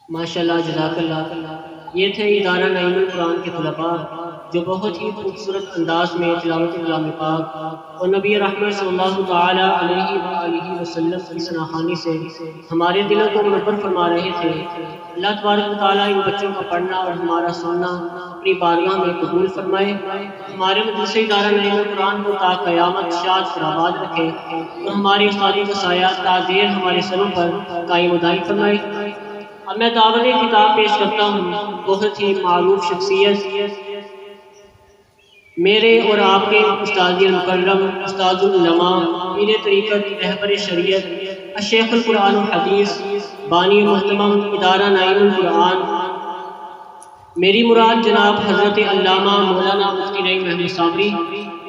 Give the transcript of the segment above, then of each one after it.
ماشاءاللہ، جزاک اللہ۔ یہ تھے ادارہ نعیم القرآن کے طلباء جو بہت ہی خوبصورت انداز میں تلاوت کلام پاک اور نبی رحمت صلی اللہ تعالی علیہ وآلہ وسلم کی سناخوانی سے ہمارے دلوں کو منور فرما رہے تھے۔ اللہ تبارک و تعالیٰ ان بچوں کا پڑھنا اور ہمارا سننا اپنی بارگاہ میں قبول فرمائے، ہمارے مدرسہ ادارہ نعیم القرآن کو تا قیامت شاد اور آباد رکھے اور ہماری استادی کا سایہ تا دیر ہمارے سروں پر قائم و دائم فرمائے۔ اب میں دعوت خطاب پیش کرتا ہوں بہت ہی معروف شخصیت، میرے اور آپ کے استاد مکرم، استاد العلماء، پیر طریقت، رہبر شریعت، الشیخ القرآن الحدیث، بانی محتمم ادارہ نعیم القرآن، میری مراد جناب حضرت علامہ مولانا مفتی نعیم محمود صابری۔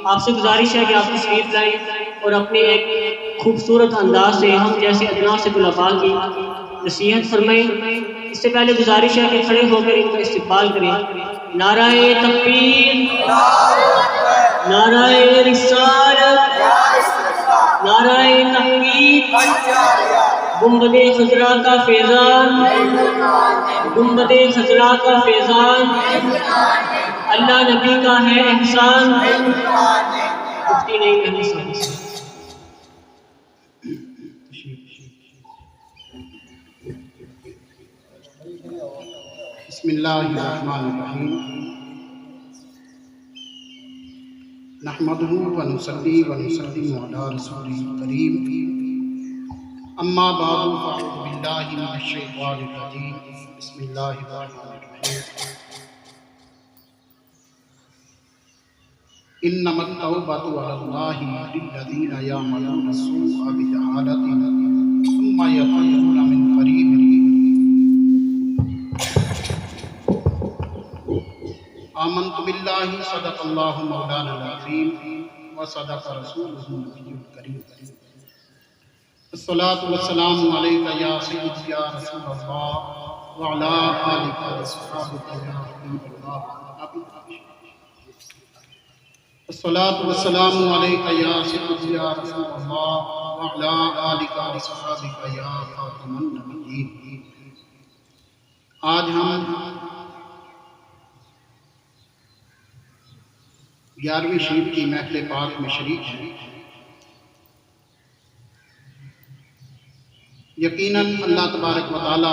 آپ سے گزارش ہے کہ آپ تشریف لائیں اور اپنے ایک خوبصورت انداز سے ہم جیسے ادنا سے طلباء کی نصیحت فرمائیں۔ اس سے پہلے گزارش ہے کہ کھڑے ہو کر ان کا استقبال کریں۔ نعرہ تکبیر، نعرہ رسالت، نعرہ تحقیق، گنبد خضرا کا فیضان، گنبد خضرا کا فیضان، اللہ نبی کا ہے احسان، مفتی نعیم محمود صابری۔ بسم اللہ الرحمن الرحیم، نحمدہ ونصلی ونسلم علی رسولہ الکریم، اما بعد فاعوذ باللہ من الشیطان الرجیم، بسم اللہ الرحمن الرحیم۔ انما التوبۃ علی اللہ للذین یعملون السوء بجہالۃ ثم یتوبون من قریب آمنت باللہ صدق اللہ مولانا العظیم وصدق رسولہ النبی الکریم۔ الصلاۃ والسلام علیک یا سیدی یا رسول اللہ وعلی آلک وصحبک یا حبیب اللہ۔ الصلاۃ والسلام علیک یا سیدی یا رسول اللہ وعلی آلک وصحبک یا خاتم النبیین۔ آج ہم 11ویں شریف کی محفل پاک میں شریک ہیں۔ یقیناً اللہ تبارک و تعالی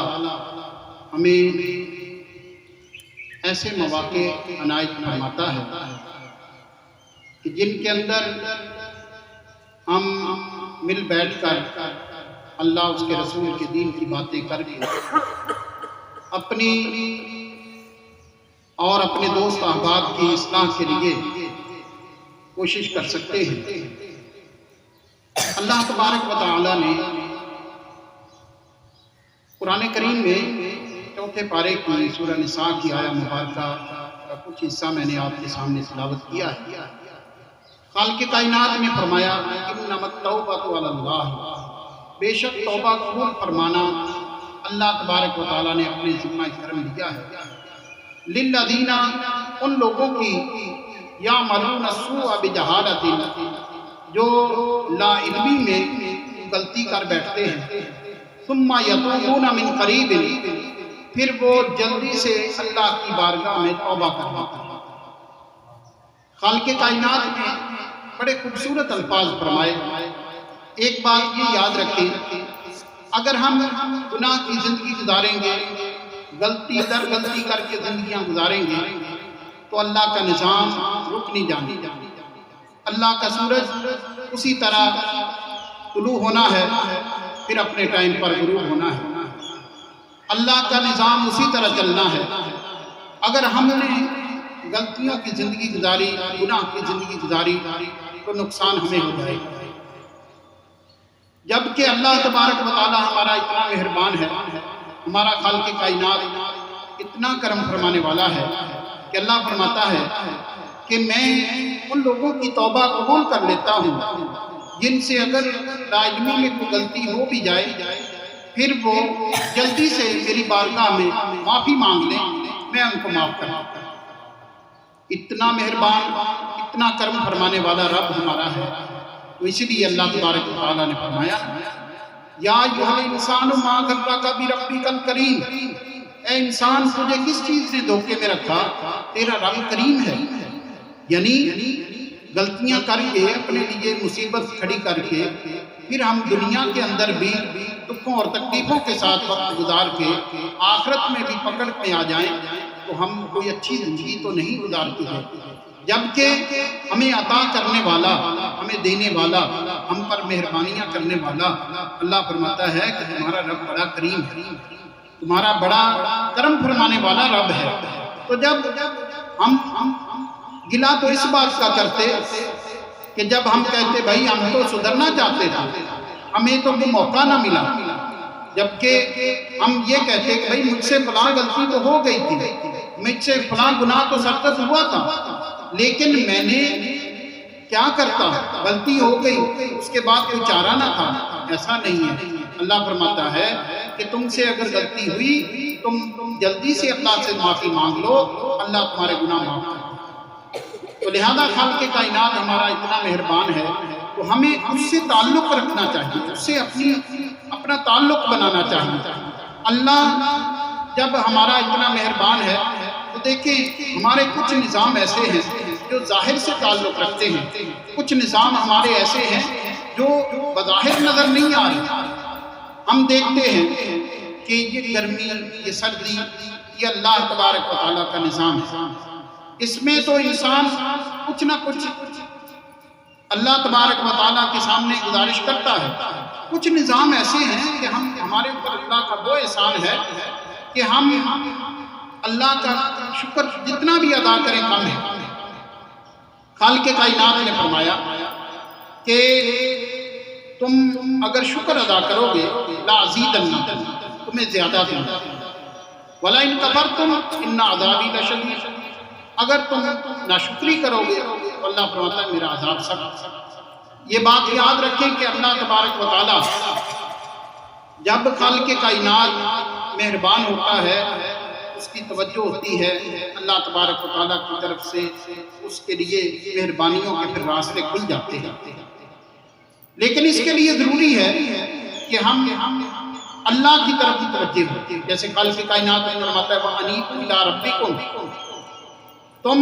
ہمیں ایسے مواقع عنایت فرماتا ہے کہ جن کے اندر ہم مل بیٹھ کر اللہ اس کے رسول کے دین کی باتیں کر کے اپنی اور اپنے دوست احباب کی اصلاح کے لیے کوشش کر سکتے ہیں۔ اللہ تبارک و تعالی نے قرآن کریم میں چوتھے پارے کی سورہ نساء کی آیہ مبارکہ کا کچھ حصہ میں نے آپ کے سامنے تلاوت کیا ہے۔ خالق کائنات نے فرمایا انما التوبۃ علی اللہ، بے شک توبہ قبول فرمانا اللہ تبارک و تعالی نے اپنے ذمہ کرم لیا ہے۔ للذین، ان لوگوں کی، یعملون السوء بجہالۃ، جو لا علمی میں غلطی کر بیٹھتے ہیں، ثم یتوبون من قریب، پھر وہ جلدی سے اللہ کی بارگاہ میں توبہ کرتے ہیں۔ خالق کائنات نے بڑے خوبصورت الفاظ فرمائے۔ ایک بات یہ یاد رکھیں، اگر ہم گناہ کی زندگی گزاریں گے، غلطی در غلطی کر کے زندگیاں گزاریں گے، تو اللہ کا نظام رک نہیں جانا۔ اللہ کا سورج اسی طرح طلوع ہونا ہے، پھر اپنے ٹائم پر غروب ہونا ہے۔ اللہ کا نظام اسی طرح چلنا ہے۔ اگر ہم نے غلطیوں کی زندگی گزاری، گناہ کی زندگی گزاری، تو نقصان ہمیں ہو جائے گا۔ جبکہ اللہ تبارک و تعالی ہمارا اتنا مہربان ہے، ہمارا خالق کائنات اتنا کرم فرمانے والا ہے کہ اللہ فرماتا ہے کہ میں ان لوگوں کی توبہ قبول کر لیتا ہوں جن سے اگر لا علمی میں کوئی غلطی ہو بھی جائے، پھر وہ جلدی سے میری بارگاہ میں معافی مانگ لیں، میں ان کو معاف کر دیتا ہوں۔ اتنا مہربان، اتنا کرم فرمانے والا رب ہمارا ہے۔ تو اسی لیے اللہ تبارک و تعالیٰ نے فرمایا یا ایھا الانسان ما غرک بربک الکریم، اے انسان تجھے کس چیز نے دھوکے میں رکھا؟ تیرا رب کریم ہے. یعنی غلطیاں کر کے اپنے لیے مصیبت کھڑی کر کے پھر ہم دنیا کے اندر بھی دکھوں اور تکلیفوں کے ساتھ وقت گزار کے آخرت میں بھی پکڑ میں آ جائیں تو ہم کوئی اچھی زندگی تو نہیں گزارتے ہیں. جبکہ ہمیں عطا کرنے والا، ہمیں دینے والا، ہم پر مہربانیاں کرنے والا اللہ فرماتا ہے کہ تمہارا رب بڑا کریم ہے، تمہارا بڑا کرم فرمانے والا رب ہے. تو جب ہم گلا تو اس بات کا کرتے کہ جب ہم کہتے بھائی ہم تو سدھرنا چاہتے تھے، ہمیں تو وہ موقع نہ ملا، جبکہ ہم یہ کہتے کہ بھائی مجھ سے فلاں غلطی تو ہو گئی تھی، مجھ سے فلاں گناہ تو سرزد ہوا تھا، لیکن میں نے کیا کرتا، غلطی ہو گئی، اس کے بعد کوئی چارہ نہ تھا. ایسا نہیں ہے. اللہ فرماتا ہے کہ تم سے اگر غلطی ہوئی تم جلدی سے اللہ سے معافی مانگ لو، اللہ تمہارے گناہ معاف کرے. تو لہذا خالق کائنات ہمارا اتنا مہربان ہے تو ہمیں اس سے تعلق رکھنا چاہیے، اس سے اپنا تعلق بنانا چاہیے. اللہ جب ہمارا اتنا مہربان ہے تو دیکھیں ہمارے کچھ نظام ایسے ہیں جو ظاہر سے تعلق رکھتے ہیں، کچھ نظام ہمارے ایسے ہیں جو بظاہر نظر نہیں آ رہے. ہم دیکھتے ہیں کہ یہ گرمی، یہ سردی، یہ اللہ تبارک و تعالیٰ کا نظام ہے. اس میں تو انسان کچھ نہ کچھ اللہ تبارک و تعالیٰ کے سامنے گزارش کرتا ہے. کچھ نظام ایسے ہیں کہ ہمارے اوپر اللہ کا وہ احسان ہے کہ ہم اللہ کا شکر جتنا بھی ادا کریں کم ہے. خالق کائنات نے فرمایا کہ تم اگر شکر ادا کرو گے لَأَزِيدَنَّکُم، تمہیں زیادہ دوں گا، وَلَئِن كَفَرْتُمْ إِنَّ عَذَابِي لَشَدِيدٌ، اگر تم ناشکری کرو گے تو اللہ فرماتا ہے میرا عذاب سخت. یہ بات یاد رکھیں کہ اللہ تبارک و تعالیٰ جب خالق کائنات مہربان ہوتا ہے اس کی توجہ ہوتی ہے اللہ تبارک و تعالیٰ کی طرف سے، اس کے لیے مہربانیوں کے پھر راستے کھل جاتے ہیں. لیکن اس کے لیے ضروری ہے کہ ہم اللہ کی طرف توجہ ہو. جیسے خالق کائنات میں فرماتا ہے وَأَنِيبُوا إِلَىٰ رَبِّكُمْ، تم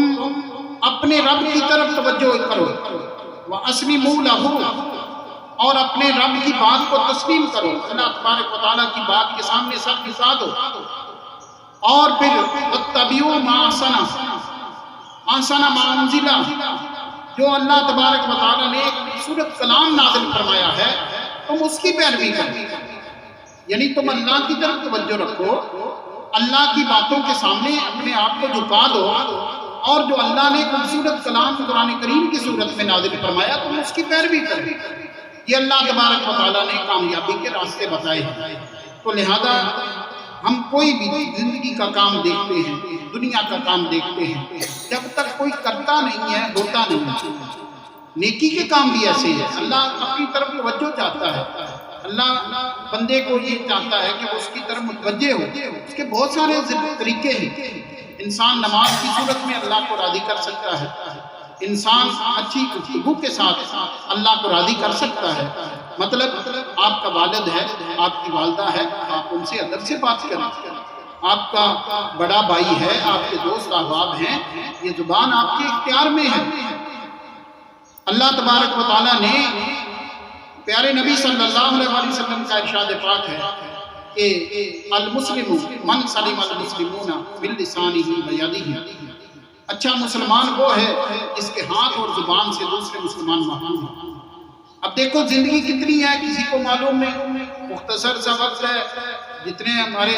اپنے رب کی طرف توجہ کرو، وَأَسْلِمُوا لَهُ، اور اپنے رب کی بات کو تسلیم کرو، اللہ تبارک و تعالیٰ کی بات کے سامنے سر جھکا دو. اور پھر وَاتَّبِعُوا مَا أَحْسَنَ مَا أُنزِلَ، جو اللہ تبارک و تعالیٰ نے ایک سورت کلام نازل فرمایا ہے تم اس کی پیروی کرو. یعنی تم اللہ کی طرف توجہ رکھو، اللہ کی باتوں کے سامنے اپنے آپ کو جھکا دو، اور جو اللہ نے خوبصورت کلام قرآن کریم کی صورت میں نازل فرمایا تم اس کی پیروی کرو. یہ اللہ تبارک و تعالیٰ نے کامیابی کے راستے بتائے ہیں. تو لہذا ہم کوئی بھی زندگی کا کام دیکھتے ہیں، دنیا کا کام دیکھتے ہیں، جب تک کوئی کرتا نہیں ہے ہوتا نہیں. نیکی کے کام بھی ایسے ہیں، اللہ اپنی طرف توجہ چاہتا ہے. اللہ بندے کو یہ چاہتا ہے کہ وہ اس کی طرف متوجہ ہو. اس کے بہت سارے طریقے ہیں. انسان نماز کی صورت میں اللہ کو راضی کر سکتا ہے، انسان اچھی گفتگو کے ساتھ اللہ کو راضی کر سکتا ہے. مطلب آپ کا والد ہے، آپ کی والدہ ہے، آپ ان سے ادب سے بات کریں. آپ کا بڑا بھائی ہے، آپ کے دوست احباب ہیں، یہ زبان آپ کے اختیار میں ہے. اللہ تبارک و تعالیٰ نے پیارے نبی صلی اللہ علیہ وسلم کا ارشاد پاک ہے کہ المسلم من سلم المسلمون من لسانہ ویدہ، اچھا مسلمان وہ ہے جس کے ہاتھ اور زبان سے دوسرے مسلمان محفوظ ہیں. اب دیکھو زندگی کتنی ہے کسی کو معلوم نہیں. مختصر سا وقت ہے، جتنے ہمارے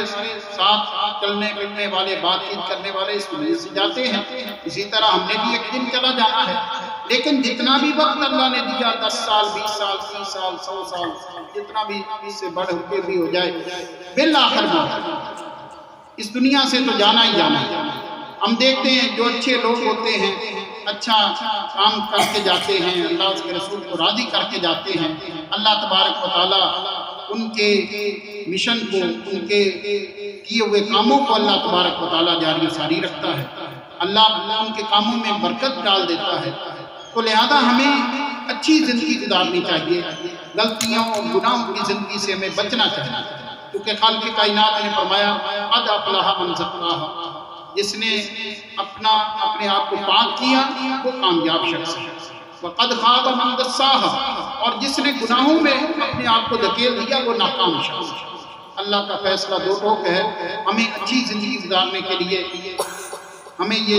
ساتھ چلنے پھرنے والے، بات چیت کرنے والے اس دنیا سے جاتے ہیں، اسی طرح ہم نے بھی ایک دن چلا جانا ہے. لیکن جتنا بھی وقت اللہ نے دیا، 10 سال 20 سال 30 سال 100 سال، جتنا بھی اس سے بڑھ کے بھی ہو جائے، بالآخر موت. اس دنیا سے تو جانا ہی جانا ہے. ہم دیکھتے ہیں جو اچھے لوگ ہوتے ہیں، اچھا کام کر کے جاتے ہیں، اللہ اس کے رسول کو راضی کر کے جاتے ہیں، اللہ تبارک و تعالیٰ ان کے مشن کو، ان کے کیے ہوئے کاموں کو اللہ تبارک و تعالیٰ جاری و ساری رکھتا ہے. اللہ ان کے کاموں میں برکت ڈال دیتا ہے. تو لہذا ہمیں اچھی زندگی گزارنی چاہیے، غلطیوں اور گناہوں کی زندگی سے ہمیں بچنا چاہیے. کیونکہ خالق کائنات نے فرمایا قد افلح من زکاہا، جس نے اپنے آپ کو پاک کیا وہ کامیاب شخص ہے، وقد خاب من دساہا، اور جس نے گناہوں میں اپنے آپ کو دھکیل دیا وہ ناکام شخص ہے۔ اللہ کا فیصلہ دو ٹوک ہے، ہمیں اچھی زندگی گزارنے کے لیے ہمیں یہ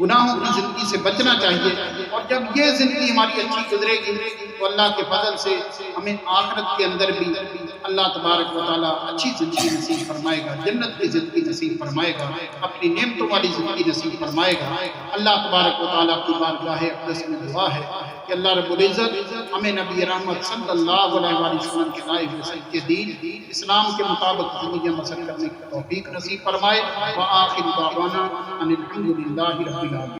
گناہوں کی زندگی سے بچنا چاہیے، اور جب یہ زندگی ہماری اچھی گزرے گی تو اللہ کے فضل سے ہمیں آخرت کے اندر بھی اللہ تبارک و تعالیٰ اچھی زندگی نصیب فرمائے گا، جنت کی زندگی نصیب فرمائے گا، اپنی نعمتوں والی زندگی نصیب فرمائے گا۔ اللہ تبارک و تعالیٰ کی بارگاہ اقدس میں دعا ہے کہ اللہ رب العزت ہمیں نبی رحمت صلی اللہ علیہ وسلم کے لائے ہوئے سچے دین اسلام کے مطابق زندگی بسر کرنے کی توفیق نصیب فرمائے۔ وآخر دعوانا ان الحمد للہ رب العالمین۔